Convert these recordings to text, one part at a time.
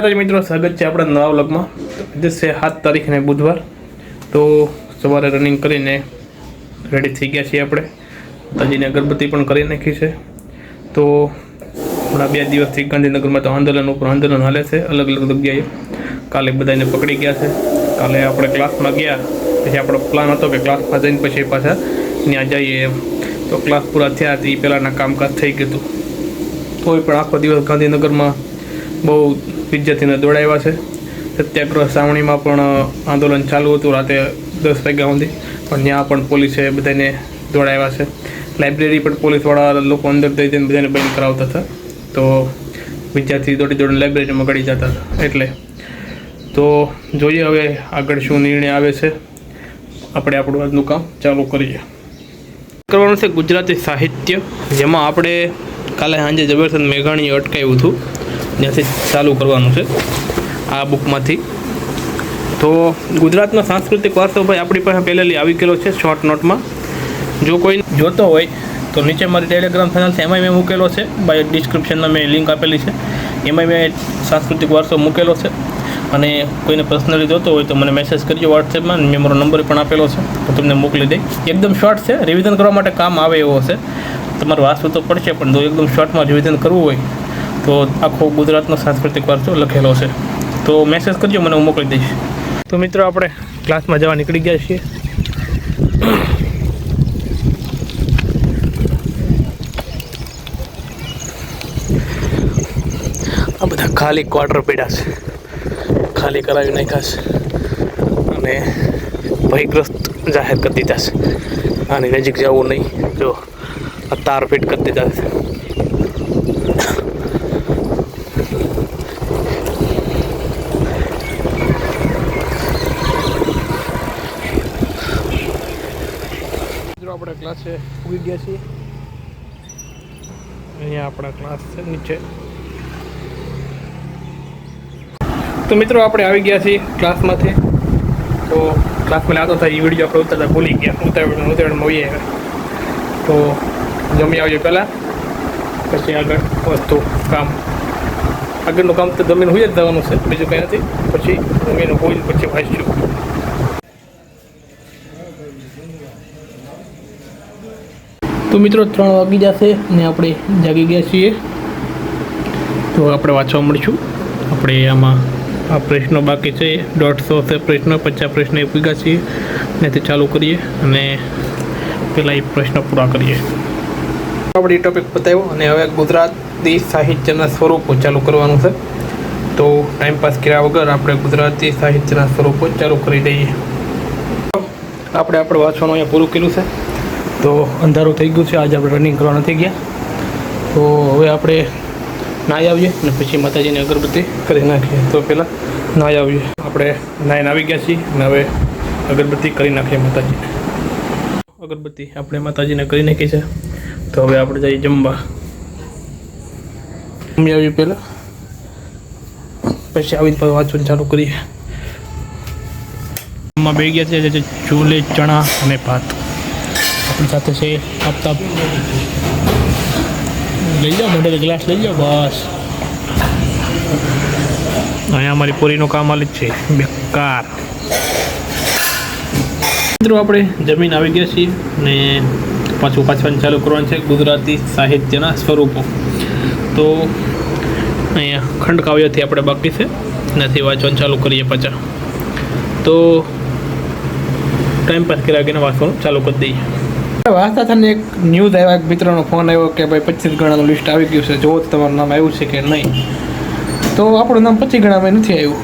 મિત્રો સ્વાગત છે આપણા નવા વ્લોગમાં। આજે છે 7 તારીખ ને બુધવાર। તો સવારે રનિંગ કરીને રેડી થઈ ગયા છીએ આપણે। તાજીને અગરબત્તી પણ કરી નાખી છે। તો હમણાં 2 દિવસથી ગાંધીનગરમાં તો આંદોલન ઉપર આંદોલન હાલે છે અલગ અલગ જગ્યાએ। કાલે બધાને પકડી ગયા છે। કાલે આપણે ક્લાસમાં ગયા પછી આપણો પ્લાન હતો કે ક્લાસમાં જઈને પછી પાછા ત્યાં જઈએ એમ। તો ક્લાસ પૂરા થયા એ પહેલાંના કામકાજ થઈ ગયું હતું। તોય પણ આખો દિવસ ગાંધીનગરમાં બહુ વિદ્યાર્થીને દોડાવ્યા છે। સત્યાગ્રહ સાવણીમાં પણ આંદોલન ચાલુ હતું રાતે 10 વાગ્યા સુધી, પણ ત્યાં પણ પોલીસે બધાને દોડાવ્યા છે। લાઇબ્રેરી પણ પોલીસવાળા લોકો અંદર જઈ જઈને બધાને બંધ કરાવતા હતા। તો વિદ્યાર્થી દોડીને લાઇબ્રેરીમાં ગળી જતા હતા। એટલે તો જોઈએ હવે આગળ શું નિર્ણય આવે છે। આપણે આપણું આજનું કામ ચાલુ કરીએ। કરવાનું છે ગુજરાતી સાહિત્ય, જેમાં આપણે કાલે સાંજે ઝવેરચંદ મેઘાણીએ અટકાવ્યું હતું, ત્યાંથી ચાલુ કરવાનું છે આ બુકમાંથી। તો ગુજરાતનો સાંસ્કૃતિક વારસો ભાઈ આપણી પાસે પહેલેથી આવી ગયેલો છે શોર્ટ નોટમાં। જો કોઈ જોતો હોય તો નીચે મારી ટેલિગ્રામ ચેનલ છે, એમાંય મેં મૂકેલો છે, બાય ડિસ્ક્રિપ્શનમાં મેં લિંક આપેલી છે, એમાંય મેં સાંસ્કૃતિક વારસો મૂકેલો છે। અને કોઈને પર્સનલી જોતો હોય તો મને મેસેજ કરજો વોટ્સએપમાં, મેં મારો નંબર પણ આપેલો છે, તો તમને મોકલી દઈ। એકદમ શોર્ટ છે, રિવિઝન કરવા માટે કામ આવે એવો છે। તમારે વાંચવું તો પડશે, પણ જો એકદમ શોર્ટમાં રિવિઝન કરવું હોય તો આખો ગુજરાતનો સાંસ્કૃતિક વારસો લખેલો છે। તો મેસેજ કરજો, મને હું મોકલી દઈશ। તો મિત્રો આપણે ક્લાસમાં જવા નીકળી ગયા છીએ। આ બધા ખાલી ક્વાર્ટર પડ્યા છે, ખાલી કરાવી નાખ્યા છે અને ભયગ્રસ્ત જાહેર કરી દીધા છે। આની નજીક જવું નહીં, જો આ તાર ફિટ કરી દીધા છે। આપણે ક્લાસે ઉગી ગયા છીએ, અહીંયા આપણા ક્લાસ છે નીચે। તો મિત્રો આપણે આવી ગયા છીએ ક્લાસમાંથી। તો ક્લાસમાં લાતો થાય એ વિડીયો આપણે ઉતારતા ભૂલી ગયા, ઉતાવળમાં હોઈએ। તો જમી આવજો પહેલાં, પછી આગળ વસ્તુ કામ, આગળનું કામ તો જમીન હોય જ જવાનું છે, બીજું કંઈ નથી। પછી જમીન હોય પછી વાંચશું। તો મિત્રો 3 વાગી જશે અને આપણે જાગી ગયા છીએ। તો આપણે વાંચવા મળીશું। આપણે આમાં આ પ્રશ્નો બાકી છે, 150 છે પ્રશ્નો, 50 પ્રશ્નો એ પૂગ્યા છીએ, એનાથી ચાલુ કરીએ અને પહેલાં એ પ્રશ્ન પૂરા કરીએ। આપણે એ ટોપિક બતાવ્યો અને હવે ગુજરાતી સાહિત્યના સ્વરૂપો ચાલુ કરવાનું છે। તો ટાઈમ પાસ કર્યા વગર આપણે ગુજરાતી સાહિત્યના સ્વરૂપો ચાલુ કરી દઈએ। આપણે વાંચવાનું અહીંયા પૂરું કર્યું છે। તો અંધારું થઈ ગયું છે, આજે આપણે રનિંગ કરવા નથી ગયા। તો હવે આપણે નાહી આવીએ અને પછી માતાજીને અગરબત્તી કરી નાખીએ। તો પહેલાં નાહી આવીએ। આપણે નાહીને આવી ગયા છીએ અને હવે અગરબત્તી કરી નાખીએ માતાજીને। અગરબત્તી આપણે માતાજીને કરી નાખી છે। તો હવે આપણે જઈએ જમવા। જમી આવીએ પહેલાં, પછી આવીને પછી વાંચવાનું ચાલુ કરીએ। જમવા બેસી ગયા છે, ચોલે ચણા અને ભાત આપણી સાથે છે। આફતાબ લઈ જાઓ, મોઢે ગ્લાસ લઈ જાઓ, બસ। અહીંયા અમારી પૂરીનું કામ હાલ જ છે, બેકાર। મિત્રો આપણે જમીન આવી ગયા છીએ અને પાછું વાંચવાનું ચાલુ કરવાનું છે ગુજરાતી સાહિત્યના સ્વરૂપો। તો અહીંયા ખંડકાવ્યથી આપણે બાકી છે, નથી વાંચવાનું ચાલુ કરીએ પાછા। તો ટાઈમ પાસ કર્યા વગર વાંચવાનું ચાલુ કરી દઈએ। વાંચતા થઈને એક ન્યૂઝ આવ્યા, એક મિત્રનો ફોન આવ્યો કે ભાઈ 25 ગણાનું લિસ્ટ આવી ગયું છે, જો તમારું નામ આવ્યું છે કે નહીં। તો આપણું નામ 25 ગણામાં નથી આવ્યું,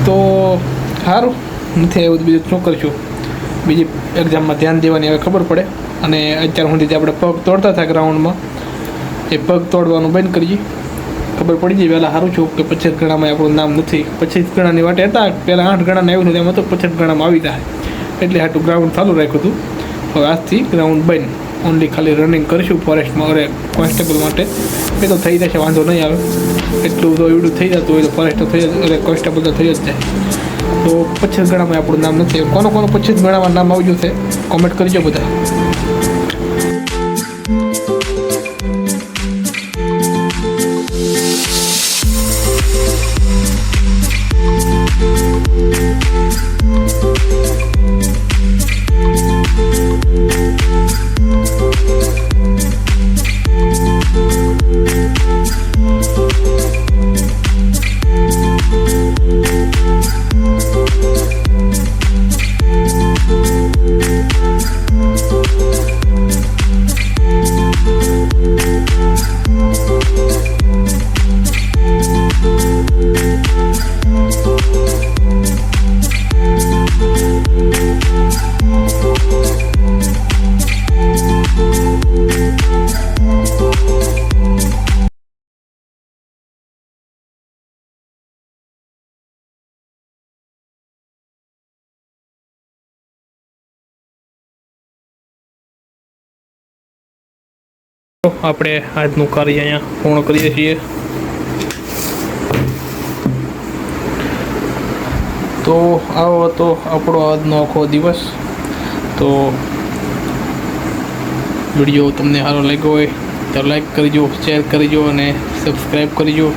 તો સારું નથી આવ્યું, બીજું શું કરીશું, બીજી એક્ઝામમાં ધ્યાન દેવાની હવે ખબર પડે। અને અત્યાર સુધી આપણે પગ તોડતા હતા ગ્રાઉન્ડમાં, એ પગ તોડવાનું બંધ કરીએ, ખબર પડી જાય પહેલાં સારું છું કે 25 ગણામાં આપણું નામ નથી। 25 ગણાની વાટે હતા, પહેલાં 8 ગણાને આવ્યું હતું, એમાં તો 25 ગણામાં આવી જાય, એટલે હાટું ગ્રાઉન્ડ ચાલુ રાખ્યું હતું। હવે આજથી ગ્રાઉન્ડ બંધ, ઓનલી ખાલી રનિંગ કરીશું ફોરેસ્ટમાં, અરે કોન્સ્ટેબલ માટે એ તો થઈ જશે, વાંધો નહીં આવે। એટલું તો એવડું થઈ જતું હોય તો ફોરેસ્ટ તો થઈ જ, અરે કોન્સ્ટેબલ તો થઈ જ જાય। તો 25 ગણામાં આપણું નામ નથી। કોનો 25 ગણામાં નામ આવ્યું છે કોમેન્ટ કરજો બધા। તો આપણે આજનું કાર્ય અહીંયા પૂર્ણ કરીએ છીએ. તો આવો હતો આપણો આજનો આખો દિવસ. તો વિડીયો તમને સારો લાગ્યો હોય તો લાઈક કરજો, શેર કરજો અને સબસ્ક્રાઈબ કરજો.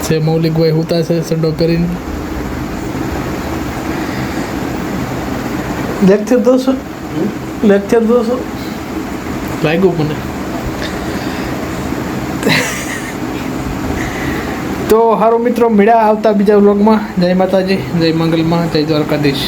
છે મૌલિકભાઈ હુતા છે સડો કરીને. લેક્ચર દોશો લાગ્યું મને. તો સારું મિત્રો, મળ્યા આવતા બીજા વ્લોગમાં. જય માતાજી, જય મંગલમાં, જય દ્વારકાધીશ.